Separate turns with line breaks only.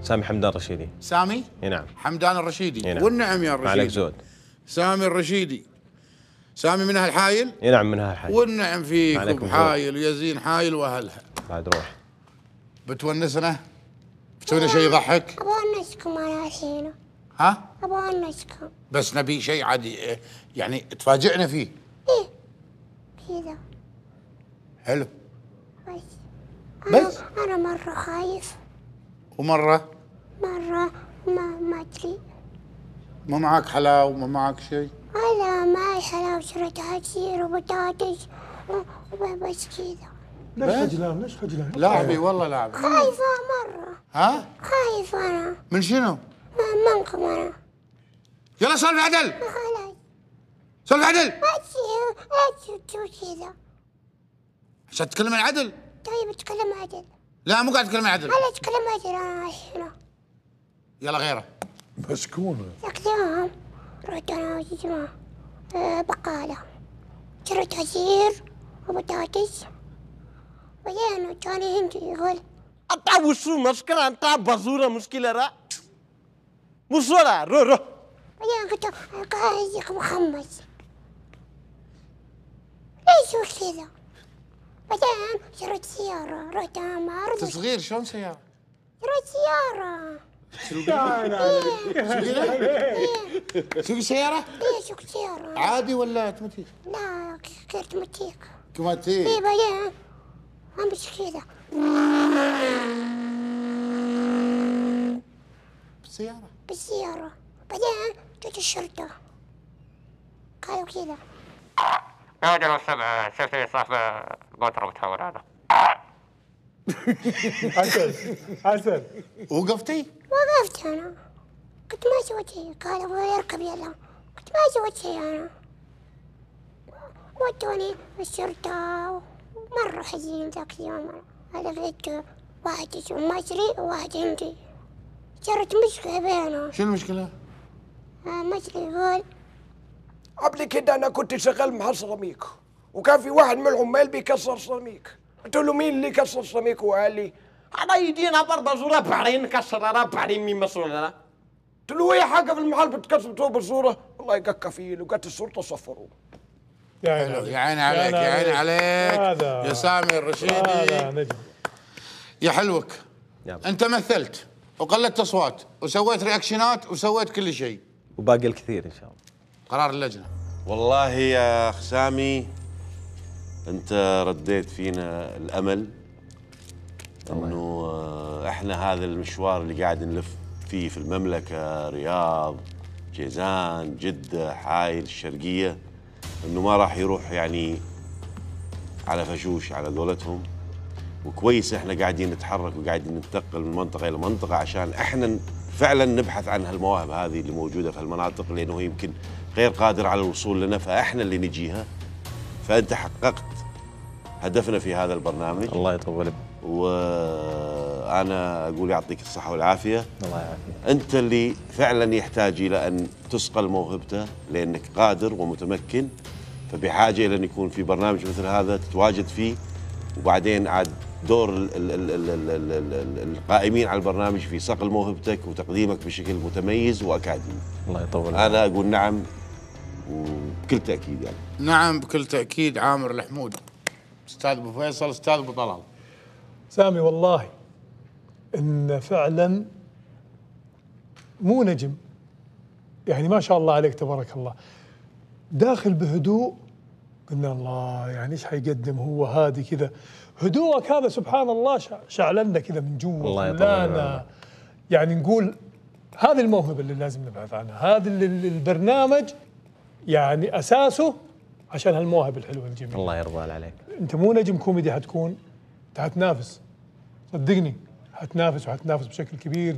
سامي حمدان الرشيدي.
سامي؟
اي نعم.
حمدان الرشيدي.
نعم.
والنعم يا الرشيدي.
عليك زود.
سامي الرشيدي. سامي من اهل حايل؟
اي نعم من اهل حايل.
والنعم فيكم حايل ويزين حايل واهلها.
بعد روح.
بتونسنا؟ بتسوي شيء يضحك؟
ابغى انسكم انا الحين.
ها؟
ابغى انسكم.
بس نبي شيء عادي يعني تفاجئنا فيه.
ايه كذا.
حلو.
بس أنا مرة خايف.
ومرة؟
مرة ما أدري.
ما معك حلاوة وما معك شيء؟
لا معي حلاوة شريت عصير وبطاطس وبس كذا.
ليش خجلان؟ ليش خجلان؟
لاعبي والله لاعبي.
خايفة مرة.
ها؟
خايفة أنا.
من شنو؟
منكم أنا.
يلا سولف عدل.
خلاص.
سولف عدل.
لا تسوي كذا.
عشان تتكلم عن عدل.
طيب اتكلم عدل.
لا مو قاعد اتكلم عن عدل.
هلا اتكلم عدل أنا الحين.
يلا غيره.
مسكونة.
ذاك اليوم رحت أنا وجماعة بقالة. شريت عصير وبطاطس. بعدين جاني هندي يقول
أنت وشو مشكلة؟ أنت بزورة مشكلة را؟ مشورة رو.
بعدين قلت قاعد مخمس. ليش كذا؟ بعدين شريت سيارة رحت أنا مع
أنت صغير شلون سيارة؟
شريت سيارة.
سوق سيارة؟
إيه سوق سيارة.
عادي ولا اوتوماتيك؟
لا غير اوتوماتيك.
اوتوماتيك.
إيه بعدين أمشي كذا.
بالسيارة؟
بالسيارة. بعدين جت الشرطة. قالوا كذا.
يا رجل السبع شفتي صاحب القطر بتحول هذا.
حسن
وقفتي؟
وقفت أنا. كنت ما سويت شيء. قال أبغى يركب يلا. كنت ما سويت شيء أنا. ودوني الشرطة مرة حزين ذاك اليوم. أنا لقيت واحد اسمه مصري وواحد هندي. صارت مشكلة بينهم.
شو المشكلة؟
مصري يقول
قبل كده أنا كنت شغال مع سيراميك وكان في واحد من العمال بيكسر سيراميك. قلت له مين اللي كسر سيراميك؟ وقال لي أنا يدينا برضه زورة بحرين كسر أنا بحرين مين مسؤول أنا؟ قلت له أي حاجة في المحل بتكسر بتوب الصورة الله يقى كفيل وقت الشرطة صفروا.
يا عيني عليك يا عيني عليك يا سامي الرشيدي يا حلوك. انت مثلت وقلدت اصوات وسويت رياكشنات وسويت كل شيء
وباقي الكثير ان شاء الله.
قرار اللجنه.
والله يا اخ سامي انت رديت فينا الامل انه احنا هذا المشوار اللي قاعد نلف فيه في المملكه رياض جيزان جده حايل الشرقيه انه ما راح يروح يعني على فشوش على قولتهم. وكويس احنا قاعدين نتحرك وقاعدين ننتقل من منطقه الى منطقه عشان احنا فعلا نبحث عن هالمواهب هذه اللي موجوده في هالمناطق لانه يمكن غير قادر على الوصول لنا فاحنا اللي نجيها. فانت حققت هدفنا في هذا البرنامج.
الله يطول.
وانا اقول يعطيك الصحه والعافيه.
الله يعافيك.
انت اللي فعلا يحتاج الى ان تصقل موهبته لانك قادر ومتمكن فبحاجه الى ان يكون في برنامج مثل هذا تتواجد فيه. وبعدين عاد دور القائمين على البرنامج في صقل موهبتك وتقديمك بشكل متميز واكاديمي.
الله يطول.
انا اقول نعم وبكل تاكيد يعني.
نعم بكل تاكيد. عامر الحمود استاذ ابو فيصل استاذ ابو طلال.
سامي والله ان فعلا مو نجم يعني ما شاء الله عليك تبارك الله. داخل بهدوء قلنا الله يعني ايش حيقدم هو هادي كذا. هدوءك هذا سبحان الله شعلنا كذا من جوا.
الله يطول.
يعني نقول هذه الموهبة اللي لازم نبحث عنها. هذا البرنامج يعني اساسه عشان هالمواهب الحلوه الجميله.
الله يرضى عليك.
انت مو نجم كوميدي حتكون، انت حتنافس صدقني، حتنافس وحتنافس بشكل كبير